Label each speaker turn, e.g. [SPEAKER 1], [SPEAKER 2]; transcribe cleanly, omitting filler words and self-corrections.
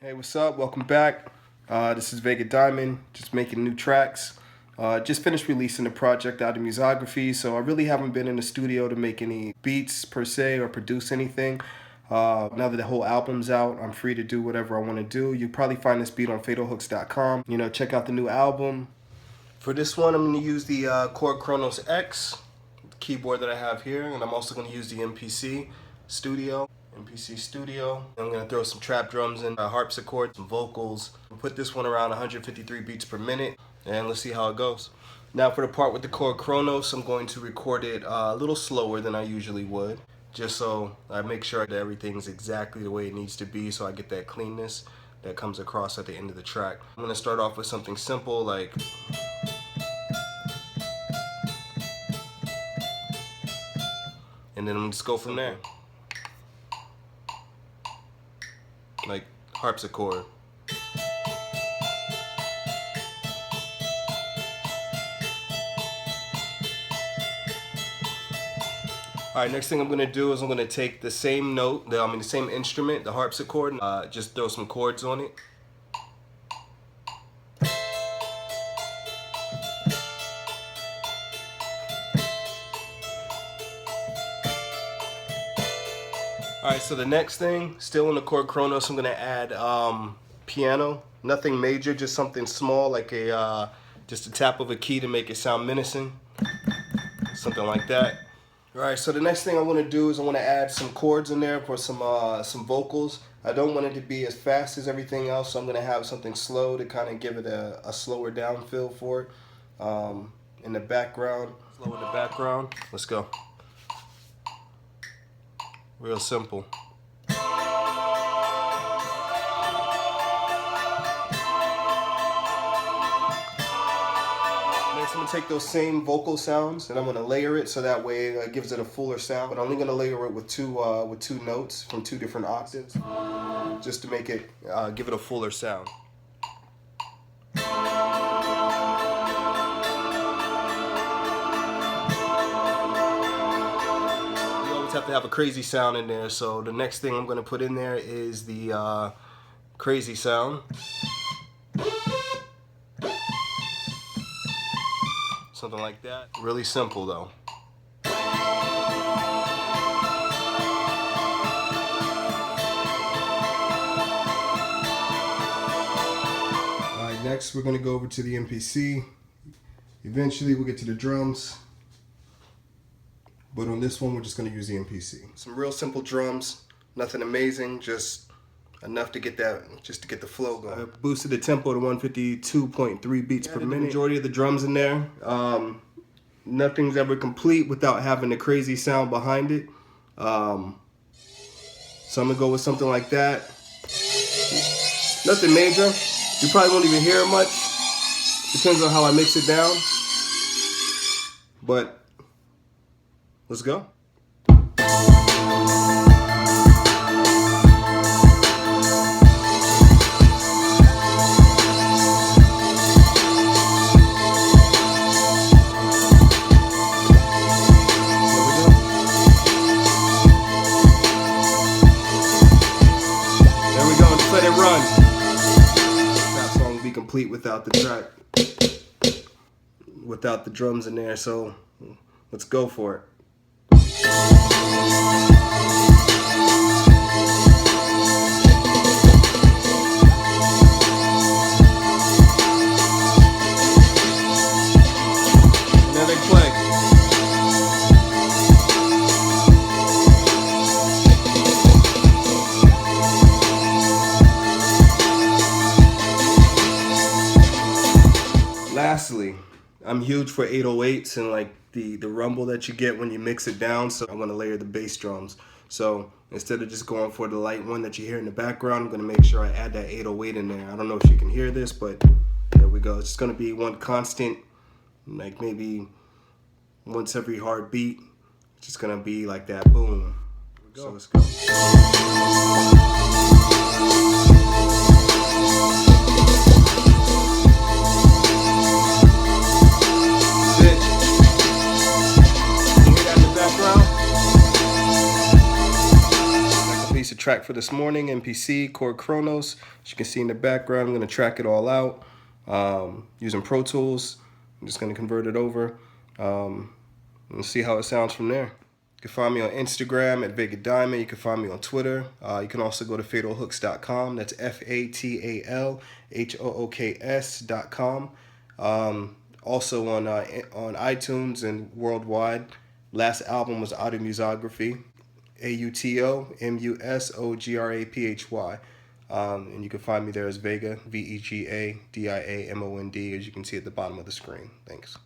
[SPEAKER 1] Hey, what's up? Welcome back. This is Vega Diamond, just making new tracks. Just finished releasing the project out of Musography, so I really haven't been in the studio to make any beats per se or produce anything. Now that the whole album's out, I'm free to do whatever I want to do. You'll probably find this beat on fatalhooks.com. Check out the new album. For this one, I'm going to use the Korg Kronos X keyboard that I have here, and I'm also going to use the MPC Studio. I'm going to throw some trap drums in, harpsichord, some vocals. We'll put this one around 153 beats per minute, and let's see how it goes. Now for the part with the Korg Kronos, I'm going to record it a little slower than I usually would, just so I make sure that everything's exactly the way it needs to be, so I get that cleanness that comes across at the end of the track. I'm going to start off with something simple like... and then I'm just go from there. Like harpsichord. Alright, next thing I'm going to do is I'm going to take the same note, the same instrument, the harpsichord, just throw some chords on it. Alright, so the next thing, still in the Korg Kronos, I'm going to add piano. Nothing major, just something small, like just a tap of a key to make it sound menacing. Something like that. Alright, so the next thing I want to do is I want to add some chords in there for some vocals. I don't want it to be as fast as everything else, so I'm going to have something slow to kind of give it a slower down feel for it. In the background. Slow in the background. Let's go. Real simple. Next, I'm going to take those same vocal sounds and I'm going to layer it so that way it gives it a fuller sound. But I'm only going to layer it with two notes from two different octaves, just to make it give it a fuller sound. Have to have a crazy sound in there, so the next thing I'm going to put in there is the crazy sound. Something like that. Really simple though. Alright, next we're going to go over to the MPC. Eventually we'll get to the drums. But on this one, we're just going to use the MPC. Some real simple drums, nothing amazing, just enough to get that, just to get the flow going. I boosted the tempo to 152.3 beats per minute. The majority of the drums in there. Nothing's ever complete without having a crazy sound behind it. So I'm going to go with something like that. Nothing major. You probably won't even hear it much. Depends on how I mix it down. But let's go. There we go, just let it run. That song will be complete without the track, without the drums in there, so let's go for it. Now they play. Lastly, I'm huge for 808s and like the rumble that you get when you mix it down, so I'm going to layer the bass drums. So instead of just going for the light one that you hear in the background, I'm going to make sure I add that 808 in there. I don't know if you can hear this, but there we go. It's just going to be one constant, like maybe once every hard beat. It's just going to be like that, boom. So let's go. track for this morning, MPC, Chord Chronos. As you can see in the background, I'm going to track it all out using Pro Tools. I'm just going to convert it over and see how it sounds from there. You can find me on Instagram at Vega Diamond. You can find me on Twitter. You can also go to fatalhooks.com. That's FATALHOOKS.com. Also on iTunes and worldwide. Last album was Automusography, AUTOMUSOGRAPHY. And you can find me there as Vega, VEGADIAMOND, as you can see at the bottom of the screen. Thanks.